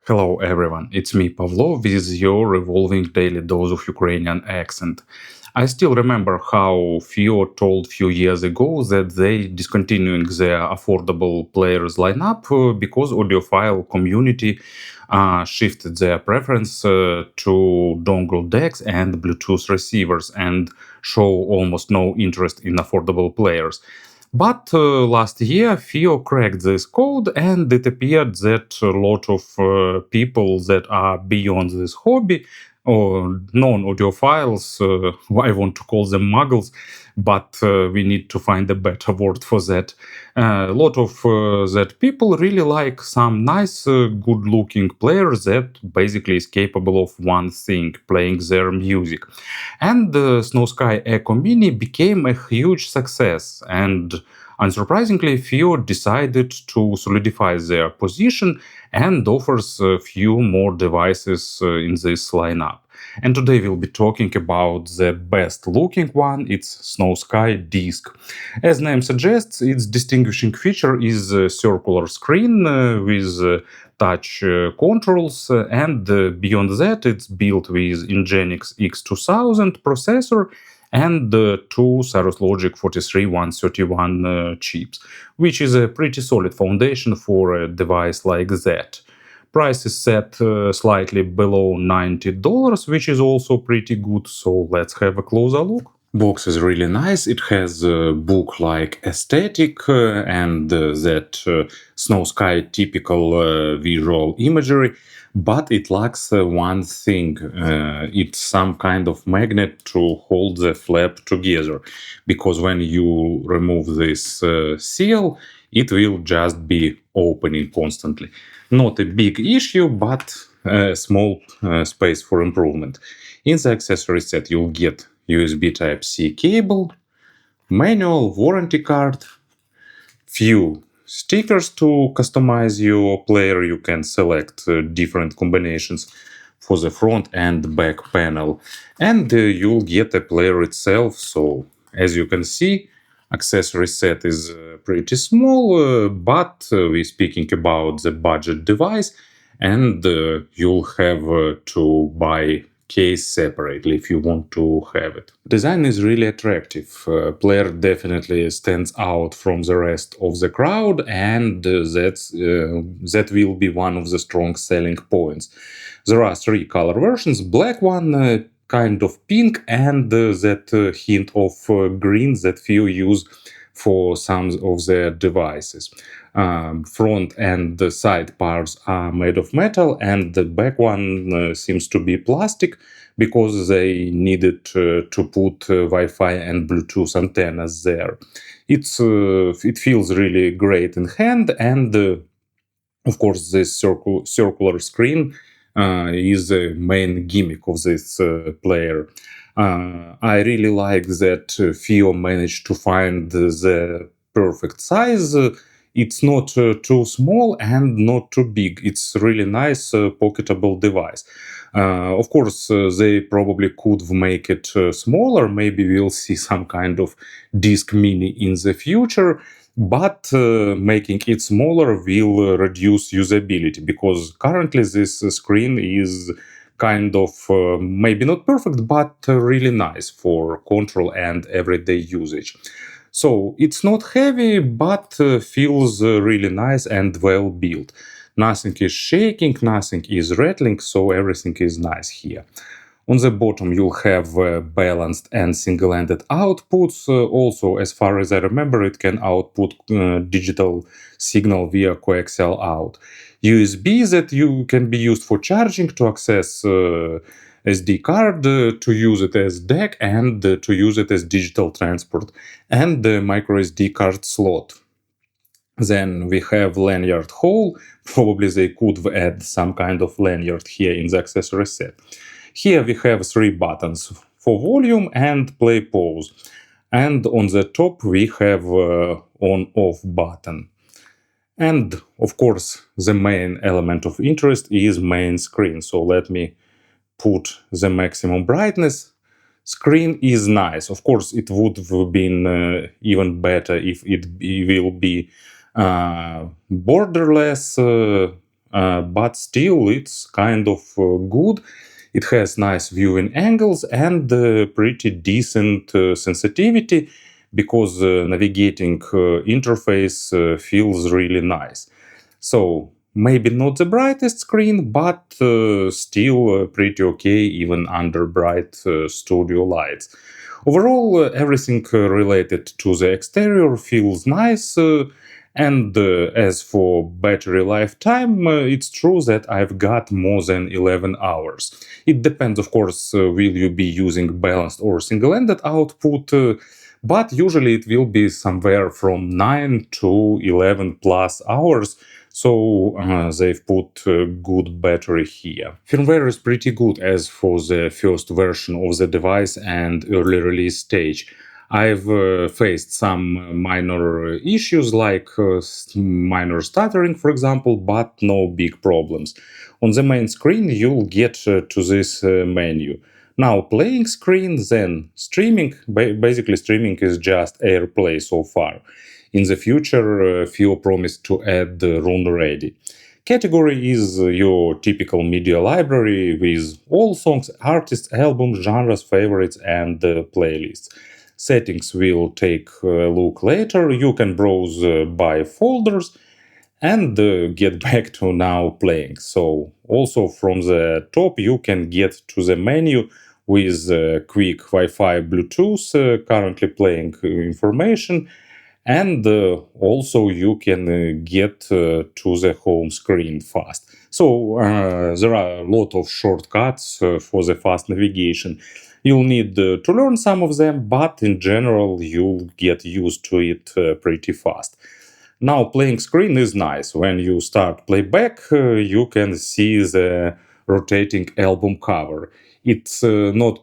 Hello everyone, it's me Pavlo with your revolving daily dose of Ukrainian accent. I still remember how FiiO told few years ago that they discontinuing their affordable players lineup because audiophile community shifted their preference to dongle decks and Bluetooth receivers and show almost no interest in affordable players. But last year, FiiO cracked this code, and it appeared that a lot of people that are beyond this hobby, or non-audiophiles, I want to call them muggles, but we need to find a better word for that. A lot of that people really like some nice, good-looking player that basically is capable of one thing, playing their music. And the Snowsky Echo Mini became a huge success, and unsurprisingly, FiiO decided to solidify their position and offers a few more devices in this lineup. And today we'll be talking about the best looking one, it's Snowsky Disc. As name suggests, its distinguishing feature is a circular screen with touch controls, and beyond that it's built with Nginx X2000 processor and two Cirrus Logic 43131 chips, which is a pretty solid foundation for a device like that. Price is set slightly below $90, which is also pretty good, so let's have a closer look. Box is really nice. It has a book-like aesthetic and that Snowsky typical visual imagery, but it lacks one thing. It's some kind of magnet to hold the flap together, because when you remove this seal, it will just be opening constantly. Not a big issue, but a small space for improvement. In the accessory set, you'll get USB Type-C cable, manual, warranty card, few stickers to customize your player. You can select different combinations for the front and back panel, and you'll get a player itself. So as you can see, accessory set is pretty small, but we're speaking about the budget device, and you'll have to buy case separately if you want to have it. Design is really attractive. Player definitely stands out from the rest of the crowd, and that will be one of the strong selling points. There are three color versions: black one, kind of pink, and that hint of green that few use for some of their devices. Front and the side parts are made of metal, and the back one seems to be plastic because they needed to put Wi-Fi and Bluetooth antennas there. It feels really great in hand, and of course this circular screen is the main gimmick of this player. I really like that FiiO managed to find the perfect size. It's not too small and not too big. It's really nice, pocketable device. Of course, they probably could make it smaller. Maybe we'll see some kind of disc mini in the future. But making it smaller will reduce usability, because currently this screen is kind of maybe not perfect, but really nice for control and everyday usage. So it's not heavy, but feels really nice and well built. Nothing is shaking, nothing is rattling, so everything is nice here. On the bottom you'll have balanced and single-ended outputs. Also, as far as I remember, it can output digital signal via coaxial out. USB that you can be used for charging, to access SD card, to use it as DAC, and to use it as digital transport, and the micro SD card slot. Then we have lanyard hole. Probably they could add some kind of lanyard here in the accessory set. Here we have three buttons for volume and play pause. And on the top we have on-off button. And of course, the main element of interest is main screen. So let me put the maximum brightness. Screen is nice. Of course, it would have been even better if it will be borderless. but still it's kind of good. It has nice viewing angles and pretty decent sensitivity, because navigating interface feels really nice. So maybe not the brightest screen, but still pretty okay even under bright studio lights. Overall, everything related to the exterior feels nice. And as for battery lifetime, it's true that I've got more than 11 hours. It depends, of course, will you be using balanced or single-ended output, but usually it will be somewhere from 9 to 11 plus hours. So they've put a good battery here. Firmware is pretty good as for the first version of the device and early release stage. I've faced some minor issues like minor stuttering, for example, but no big problems. On the main screen, you'll get to this menu. Now, playing screen, then streaming. Basically, streaming is just AirPlay so far. In the future, FiiO promised to add Rune Ready. Category is your typical media library with all songs, artists, albums, genres, favorites, and playlists. Settings will take a look later. You can browse by folders and get back to now playing. So also from the top you can get to the menu with quick Wi-Fi Bluetooth currently playing information, and also you can get to the home screen fast. So there are a lot of shortcuts for the fast navigation. You'll need to learn some of them, but in general you'll get used to it pretty fast. Now playing screen is nice. When you start playback, you can see the rotating album cover. It's not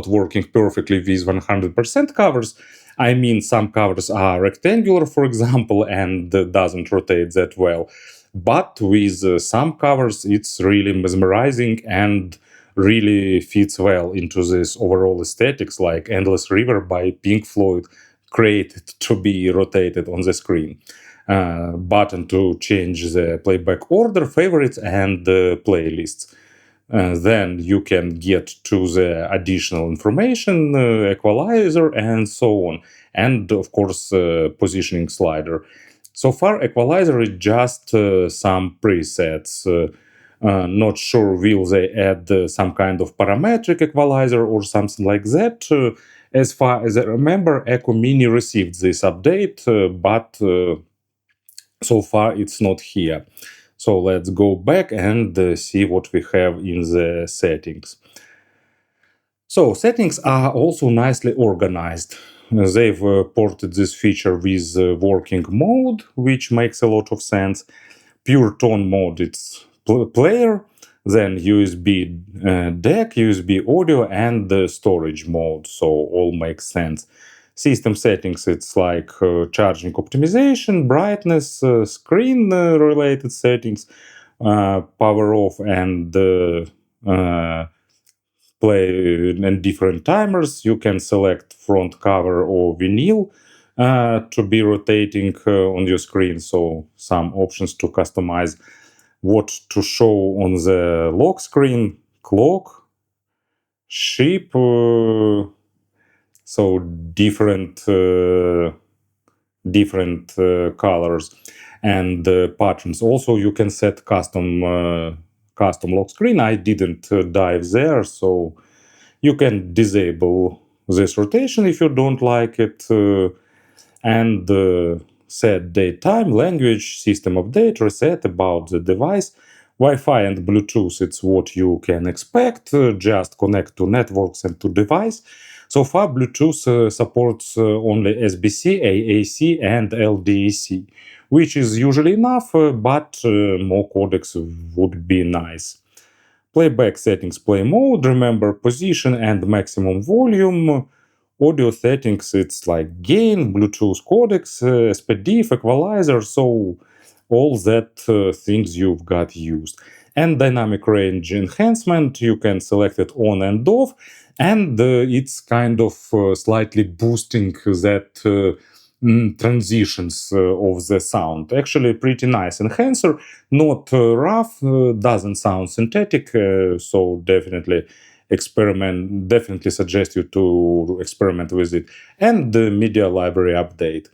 working perfectly with 100% covers. I mean, some covers are rectangular, for example, and doesn't rotate that well. But with some covers, it's really mesmerizing and really fits well into this overall aesthetics, like Endless River by Pink Floyd, created to be rotated on the screen. Button to change the playback order, favorites, and playlists. Then you can get to the additional information, equalizer, and so on. And of course, positioning slider. So far, equalizer is just some presets. Not sure will they add some kind of parametric equalizer or something like that. As far as I remember, Echo Mini received this update, but so far it's not here. So let's go back and see what we have in the settings. So settings are also nicely organized. They've ported this feature with working mode, which makes a lot of sense. Pure tone mode, it's player, then USB DAC, USB audio, and storage mode. So all makes sense. System settings, it's like charging optimization, brightness, screen related settings, power off, and play and different timers. You can select front cover or vinyl to be rotating on your screen. So some options to customize what to show on the lock screen, clock, ship, so different colors and patterns. Also, you can set custom lock screen. I didn't dive there, so you can disable this rotation if you don't like it, and set date, time, language, system update, reset about the device. Wi-Fi and Bluetooth, it's what you can expect. Just connect to networks and to device. So far, Bluetooth supports only SBC, AAC, and LDAC, which is usually enough, but more codecs would be nice. Playback settings, play mode, remember position and maximum volume. Audio settings, it's like gain, Bluetooth codecs, SPDIF, equalizer, so all that things you've got used. And dynamic range enhancement, you can select it on and off, and it's kind of slightly boosting that transitions of the sound. Actually, pretty nice enhancer, not rough, doesn't sound synthetic, so definitely suggest you to experiment with it. And the media library update.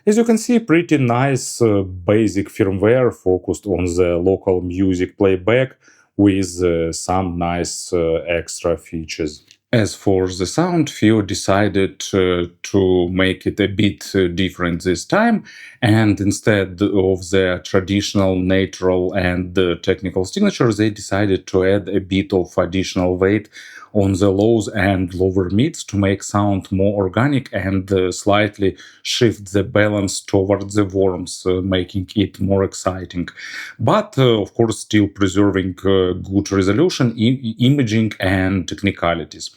As you can see, pretty nice basic firmware focused on the local music playback with some nice extra features. As for the sound, FiiO decided to make it a bit different this time, and instead of the traditional natural and technical signatures, they decided to add a bit of additional weight on the lows and lower mids to make sound more organic and slightly shift the balance towards the warms, making it more exciting. But of course, still preserving good resolution, imaging, and technicalities.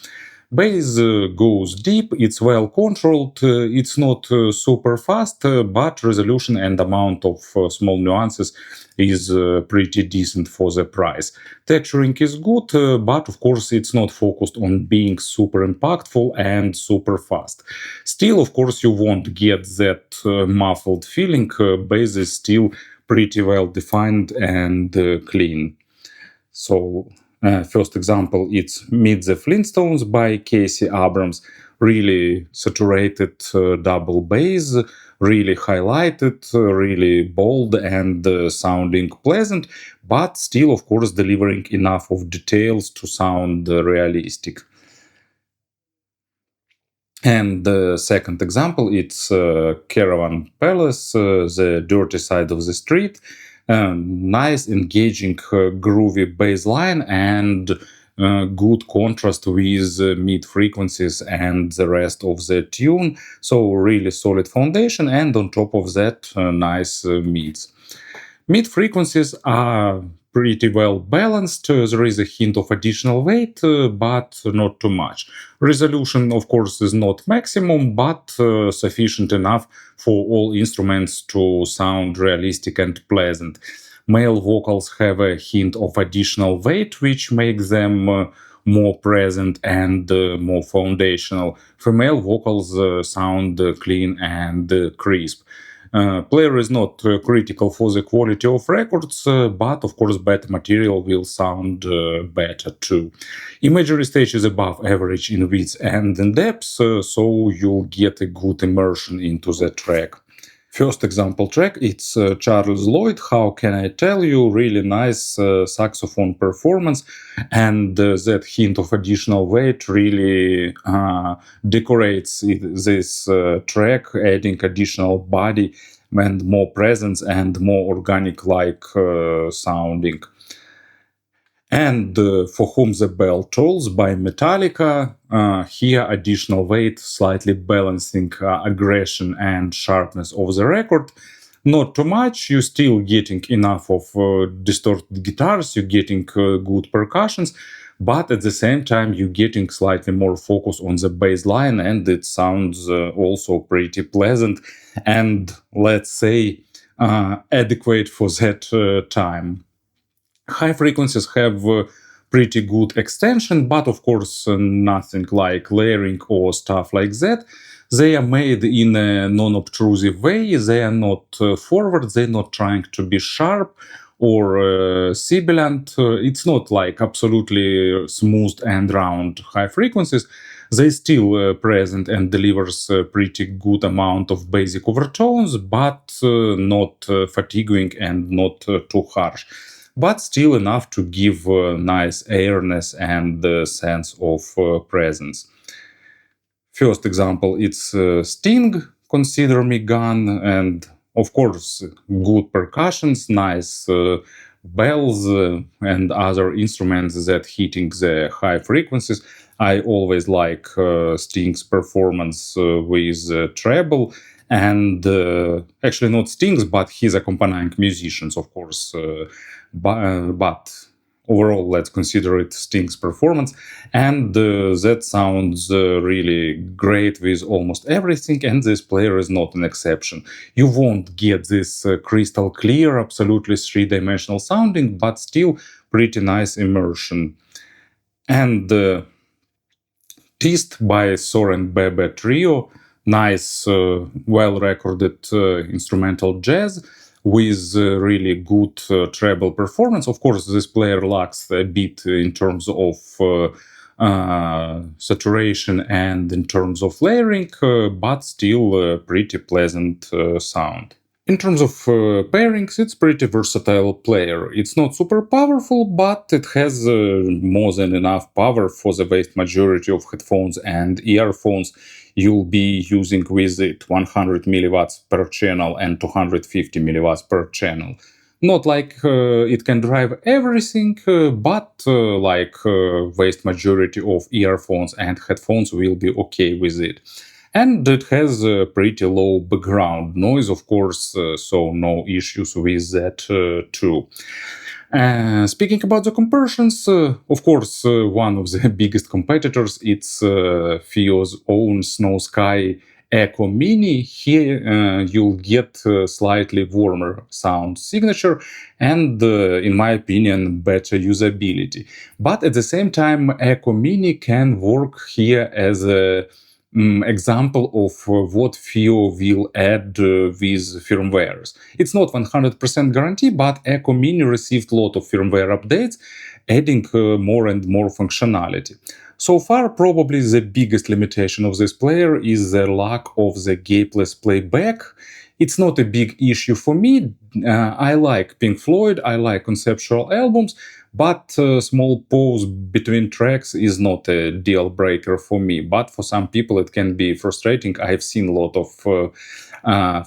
Bass goes deep, it's well controlled, it's not super fast, but resolution and amount of small nuances is pretty decent for the price. Texturing is good, but of course it's not focused on being super impactful and super fast. Still, of course, you won't get that muffled feeling. Bass is still pretty well defined and clean. So, first example, it's Meet the Flintstones by Casey Abrams. Really saturated double bass, really highlighted, really bold and sounding pleasant, but still, of course, delivering enough of details to sound realistic. And the second example, it's Caravan Palace, the dirty side of the street. Nice, engaging, groovy bass line and good contrast with mid frequencies and the rest of the tune. So really solid foundation, and on top of that, nice mids. Mid frequencies are pretty well balanced. There is a hint of additional weight, but not too much. Resolution, of course, is not maximum, but sufficient enough for all instruments to sound realistic and pleasant. Male vocals have a hint of additional weight, which makes them more present and more foundational. Female vocals sound clean and crisp. Player is not critical for the quality of records, but of course better material will sound better too. Imagery stage is above average in width and in depth, so you'll get a good immersion into the track. First example track, it's Charles Lloyd, How Can I Tell You? Really nice saxophone performance, and that hint of additional weight really decorates this track, adding additional body and more presence and more organic-like sounding. And For Whom the Bell Tolls by Metallica, here additional weight, slightly balancing aggression and sharpness of the record. Not too much, you're still getting enough of distorted guitars, you're getting good percussions, but at the same time you're getting slightly more focus on the bass line, and it sounds also pretty pleasant and, let's say, adequate for that time. High frequencies have pretty good extension, but of course nothing like layering or stuff like that. They are made in a non-obtrusive way. They are not forward. They're not trying to be sharp or sibilant. It's not like absolutely smooth and round high frequencies. They still present and delivers a pretty good amount of basic overtones, but not fatiguing and not too harsh, but still enough to give nice airness and sense of presence. First example, it's Sting, Consider Me Gone, and of course, good percussions, nice bells and other instruments that hitting the high frequencies. I always like Sting's performance with treble, and actually not Sting's, but his accompanying musicians, of course. But overall, let's consider it Sting's performance, and that sounds really great with almost everything, and this player is not an exception. You won't get this crystal clear, absolutely three-dimensional sounding, but still pretty nice immersion. And Tyst by Søren Bebe Trio, nice, well-recorded instrumental jazz with really good treble performance. Of course, this player lacks a bit in terms of saturation and in terms of layering, but still a pretty pleasant sound. In terms of pairings, it's pretty versatile player. It's not super powerful, but it has more than enough power for the vast majority of headphones and earphones you'll be using with it, 100 milliwatts per channel and 250 milliwatts per channel. Not like it can drive everything, but vast majority of earphones and headphones will be okay with it. And it has a pretty low background noise, of course, so no issues with that too. Speaking about the comparisons, of course, one of the biggest competitors, it's FiiO's own Snowsky Echo Mini. Here you'll get slightly warmer sound signature and, in my opinion, better usability. But at the same time, Echo Mini can work here as a example of what FiiO will add with firmwares. It's not 100% guarantee, but Echo Mini received a lot of firmware updates, adding more and more functionality. So far, probably the biggest limitation of this player is the lack of the gapeless playback. It's not a big issue for me. I like Pink Floyd, I like conceptual albums, but small pause between tracks is not a deal breaker for me. But for some people, it can be frustrating. I've seen a lot of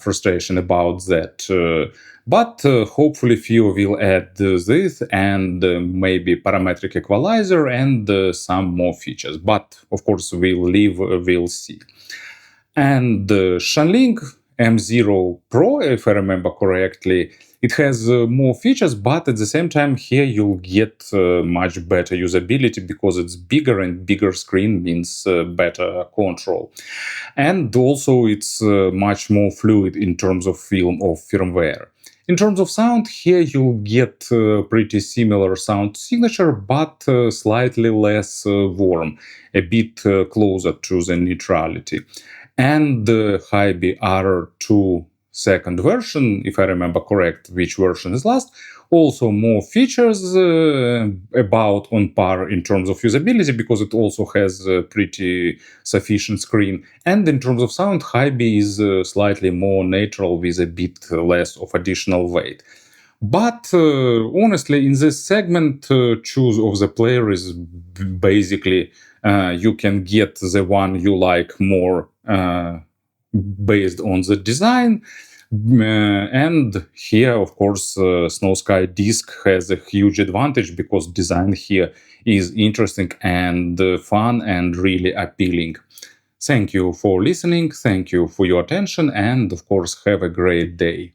frustration about that. But hopefully FiiO will add this and maybe parametric equalizer and some more features. But of course, we'll see. And Shanling M0 Pro, if I remember correctly, it has more features, but at the same time here you'll get much better usability because it's bigger, and bigger screen means better control. And also it's much more fluid in terms of firmware. In terms of sound, here you'll get pretty similar sound signature, but slightly less warm, a bit closer to the neutrality. And the Hybe R2 second version, if I remember correct, which version is last, also more features about on par in terms of usability, because it also has a pretty sufficient screen. And in terms of sound, Hybe is slightly more natural with a bit less of additional weight. But honestly, in this segment, choose of the player is basically you can get the one you like more based on the design. And here, of course, Snowsky Disc has a huge advantage because design here is interesting and fun and really appealing. Thank you for listening, thank you for your attention, and of course, have a great day.